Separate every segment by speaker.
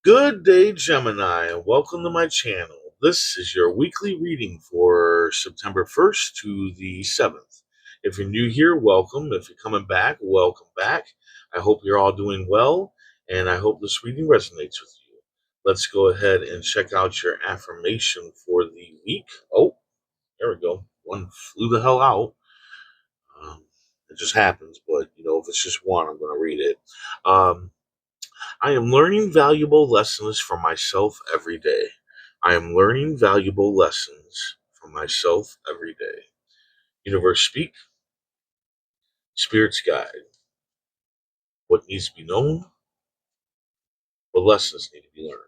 Speaker 1: Good day, Gemini, and welcome to my channel. This is your weekly reading for September 1st to the 7th. If you're new here, welcome. If you're coming back, welcome back. I hope you're all doing well, and I hope this reading resonates with you. Let's go ahead and check out your affirmation for the week. Oh, there we go. One flew the hell out. Um, it just happens, but if it's just one, I'm going to read it. Um, I am learning valuable lessons for myself every day. I am learning valuable lessons for myself every day. Universe speak, spirits guide. What needs to be known, what lessons need to be learned.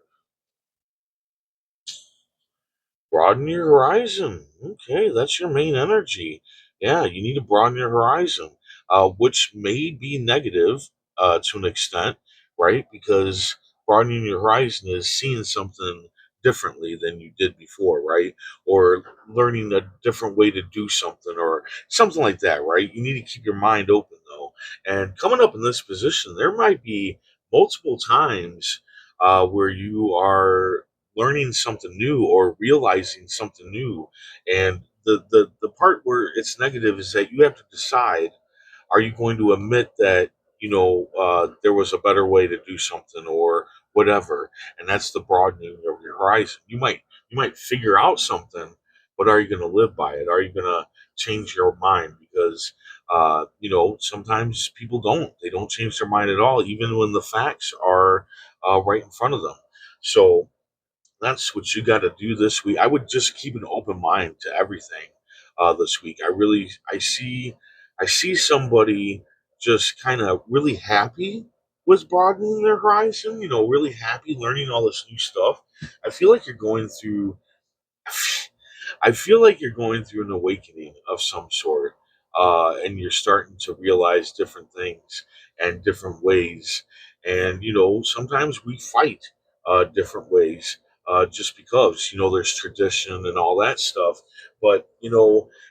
Speaker 1: Broaden your horizon. Okay, that's your main energy. Yeah, you need to broaden your horizon, which may be negative to an extent, right? Because broadening your horizon is seeing something differently than you did before, right? Or learning a different way to do something or something like that, right? You need to keep your mind open, though. And coming up in this position, there might be multiple times where you are learning something new or realizing something new. And the part where it's negative is that you have to decide, are you going to admit that there was a better way to do something or whatever? And that's the broadening of your horizon. You might figure out something, but are you going to live by it? Are you going to change your mind? Because sometimes people don't change their mind at all, even when the facts are right in front of them. So that's what you got to do this week. I would just keep an open mind to everything this week. I see somebody just kind of really happy with broadening their horizon. Really happy learning all this new stuff. I feel like you're going through I feel like you're going through an awakening of some sort, and you're starting to realize different things and different ways. And sometimes we fight different ways just because there's tradition and all that stuff. But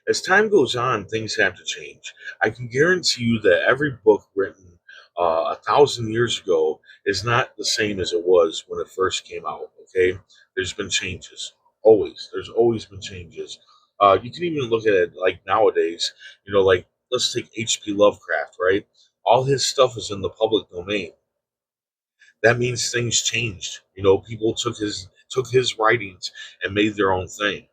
Speaker 1: as time goes on, things have to change. I can guarantee you that every book written 1,000 years ago is not the same as it was when it first came out. Okay, there's been changes. There's always been changes. You can even look at it like nowadays. Like let's take H.P. Lovecraft, right? All his stuff is in the public domain. That means things changed. People took his writings and made their own thing.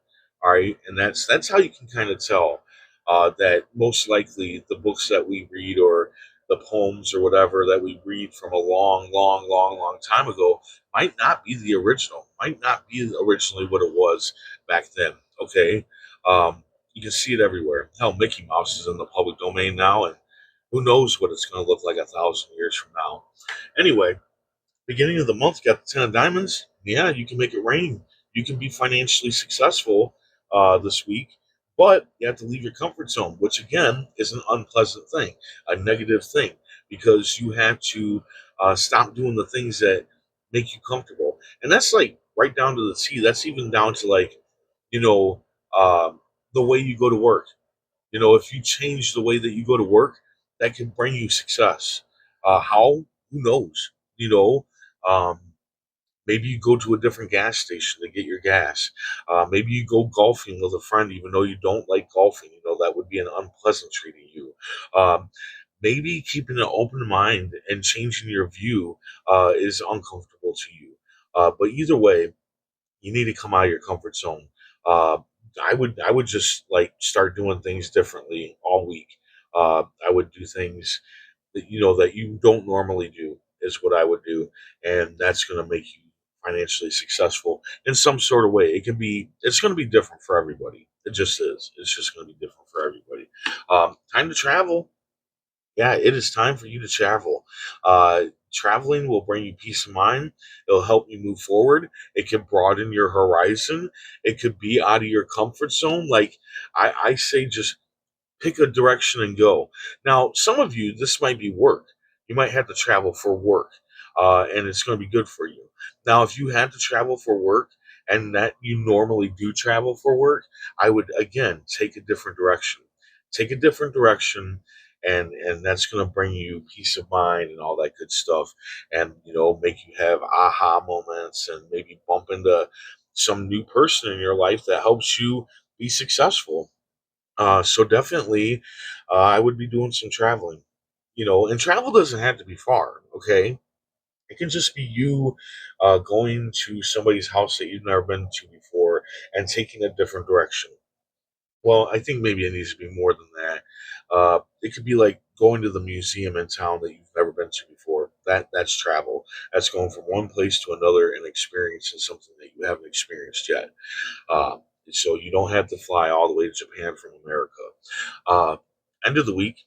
Speaker 1: All right, and that's how you can kind of tell that most likely the books that we read or the poems or whatever that we read from a long, long, long, long time ago might not be the original. Might not be originally what it was back then. Okay, you can see it everywhere. Hell, Mickey Mouse is in the public domain now, and who knows what it's going to look like 1,000 years from now. Anyway, beginning of the month, you got the 10 of diamonds. Yeah, you can make it rain. You can be financially successful this week, but you have to leave your comfort zone, which again is an unpleasant thing, a negative thing, because you have to stop doing the things that make you comfortable. And that's like right down to the T. That's even down to like, you know, um, the way you go to work. If you change the way that you go to work, that can bring you success. How? Who knows? You know, um, maybe you go to a different gas station to get your gas. Maybe you go golfing with a friend, even though you don't like golfing. That would be an unpleasant treat to you. Um, Maybe keeping an open mind and changing your view is uncomfortable to you. But either way, you need to come out of your comfort zone. Uh, I would just like start doing things differently all week. I would do things that you don't normally do is what I would do, and that's going to make you financially successful in some sort of way. It's going to be different for everybody. It just is. It's just going to be different for everybody. Time to travel. Yeah, it is time for you to travel. Traveling will bring you peace of mind. It'll help you move forward. It can broaden your horizon. It could be out of your comfort zone. Like I say, just pick a direction and go. Now, some of you, this might be work. You might have to travel for work, and it's going to be good for you. Now, if you had to travel for work and that you normally do travel for work, I would again take a different direction. Take a different direction and that's going to bring you peace of mind and all that good stuff, and make you have aha moments, and maybe bump into some new person in your life that helps you be successful. So definitely, I would be doing some traveling. And travel doesn't have to be far. Okay, it can just be you going to somebody's house that you've never been to before and taking a different direction. Well, I think maybe it needs to be more than that. It could be like going to the museum in town that you've never been to before. That's travel. That's going from one place to another and experiencing something that you haven't experienced yet. Uh, so you don't have to fly all the way to Japan from America. Uh, End of the week,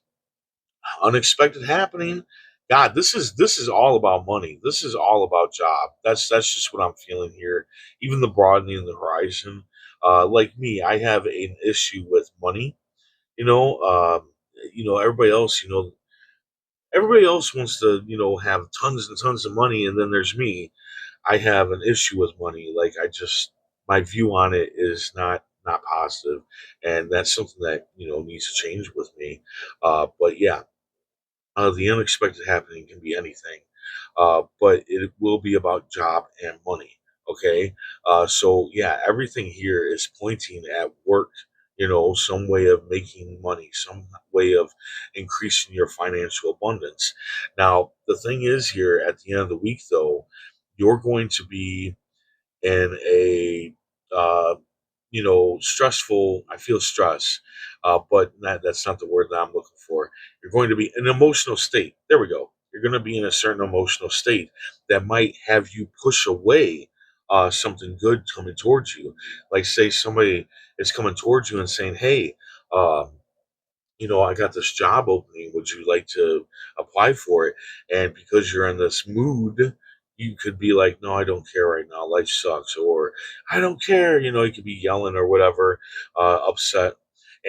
Speaker 1: unexpected happening. God, this is all about money. This is all about job. That's just what I'm feeling here. Even the broadening of the horizon. Like me, I have an issue with money. You know, um, everybody else. Everybody else wants to have tons and tons of money, and then there's me. I have an issue with money. Like I just my view on it is not positive, and that's something that needs to change with me. But yeah, the unexpected happening can be anything, but it will be about job and money. Okay, so yeah, everything here is pointing at work. Some way of making money, some way of increasing your financial abundance. Now, the thing is, here at the end of the week, though, you're going to be in a uh, stressful. I feel stress, but that's not the word that I'm looking for. You're going to be in an emotional state. There we go. You're going to be in a certain emotional state that might have you push away something good coming towards you. Like, say somebody is coming towards you and saying, "Hey, um, I got this job opening. Would you like to apply for it?" And because you're in this mood, you could be like, "No, I don't care right now. Life sucks." Or, "I don't care." You could be yelling or whatever, upset.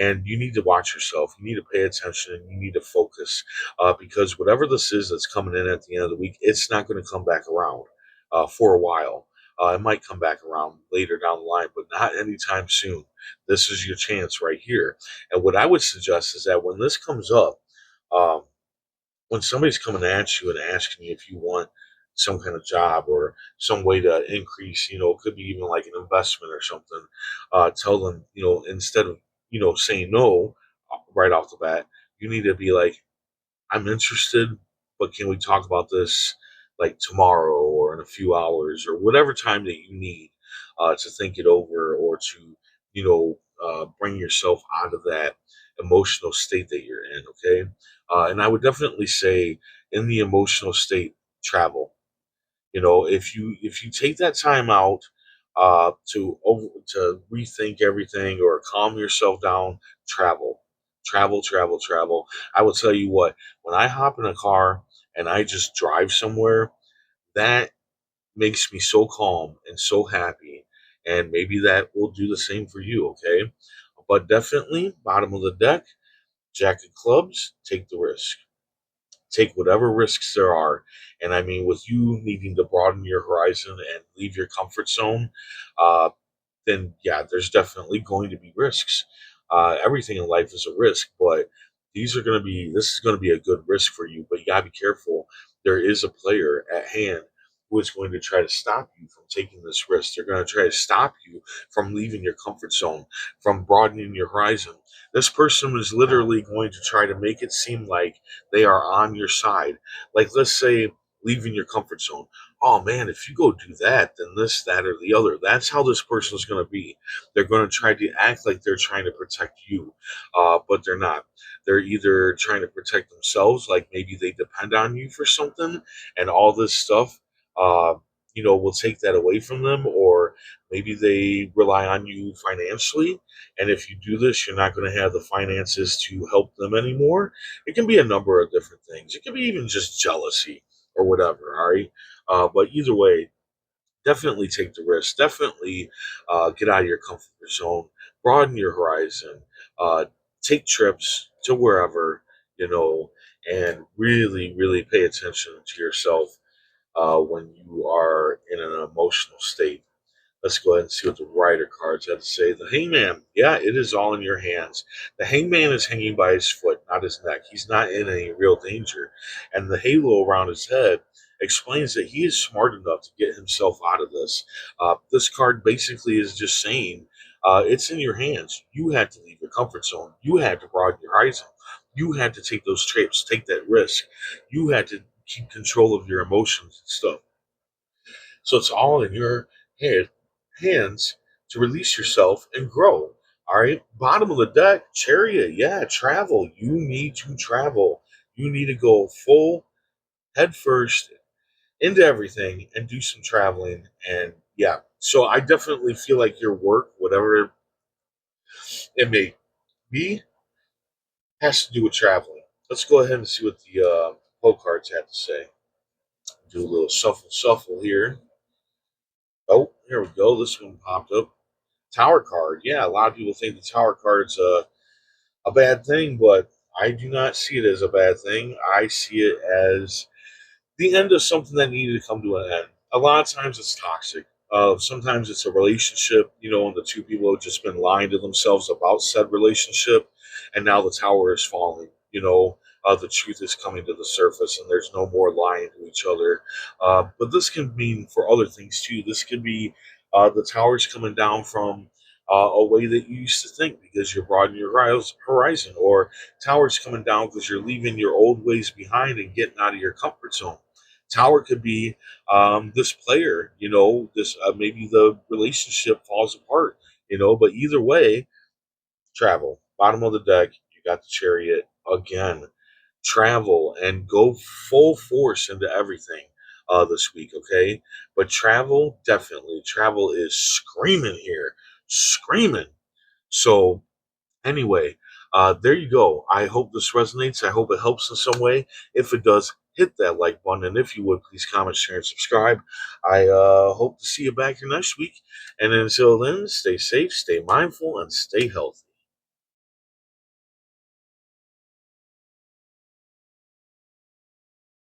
Speaker 1: And you need to watch yourself. You need to pay attention and you need to focus, because whatever this is that's coming in at the end of the week, it's not going to come back around for a while. It might come back around later down the line, but not anytime soon. This is your chance right here. And what I would suggest is that when this comes up, um, when somebody's coming at you and asking you if you want some kind of job or some way to increase, it could be even like an investment or something, tell them, instead of, saying no right off the bat, you need to be like, "I'm interested, but can we talk about this like tomorrow or in a few hours or whatever time that you need to think it over or to, bring yourself out of that emotional state that you're in." Okay. And I would definitely say in the emotional state, travel. If you take that time out to rethink everything or calm yourself down, travel, travel, travel, travel. I will tell you what, when I hop in a car and I just drive somewhere, that makes me so calm and so happy. And maybe that will do the same for you. Okay, but definitely bottom of the deck, jack of clubs, take the risk, take whatever risks there are. And I mean, with you needing to broaden your horizon and leave your comfort zone, uh, then yeah, there's definitely going to be risks. Everything in life is a risk, but this is going to be a good risk for you. But you got to be careful. There is a player at hand who is going to try to stop you from taking this risk. They're going to try to stop you from leaving your comfort zone, from broadening your horizon. This person is literally going to try to make it seem like they are on your side. Like, let's say, leaving your comfort zone. "Oh man, if you go do that, then this, that, or the other." That's how this person is going to be. They're going to try to act like they're trying to protect you, but they're not. They're either trying to protect themselves, like maybe they depend on you for something, and all this stuff, uh, will take that away from them, or maybe they rely on you financially. And if you do this, you're not going to have the finances to help them anymore. It can be a number of different things. It can be even just jealousy or whatever. All right. But either way, definitely take the risk. Definitely get out of your comfort zone, broaden your horizon, uh, take trips to wherever, you know, and really, really pay attention to yourself when you are in an emotional state. Let's go ahead and see what the Rider cards have to say. The Hangman, yeah, it is all in your hands. The Hangman is hanging by his foot, not his neck. He's not in any real danger. And the halo around his head explains that he is smart enough to get himself out of this. This card basically is just saying it's in your hands. You had to leave your comfort zone. You had to broaden your horizon. You had to take those trips, take that risk. You had to keep control of your emotions and stuff. So it's all in your head, hands to release yourself and grow. All right. Bottom of the deck, chariot. Yeah, travel. You need to travel. You need to go full head first into everything and do some traveling. And yeah, so I definitely feel like your work, whatever it may be, has to do with traveling. Let's go ahead and see what the poll cards have to say. Do a little shuffle here. Oh, here we go. This one popped up. Tower card. Yeah, a lot of people think the tower card's a bad thing, but I do not see it as a bad thing. I see it as the end of something that needed to come to an end. A lot of times it's toxic. Sometimes it's a relationship, and the two people have just been lying to themselves about said relationship, and now the tower is falling. The truth is coming to the surface, and there's no more lying to each other. But this can mean for other things too. This could be the towers coming down from a way that you used to think because you're broadening your horizon, or towers coming down because you're leaving your old ways behind and getting out of your comfort zone. Tower could be this player, this maybe the relationship falls apart, but either way, travel. Bottom of the deck, you got the chariot again. Travel and go full force into everything this week, okay? But travel, definitely. Travel is screaming here, screaming. So anyway, there you go. I hope this resonates. I hope it helps in some way. If it does, hit that like button. And if you would, please comment, share, and subscribe. I hope to see you back here next week. And until then, stay safe, stay mindful, and stay healthy.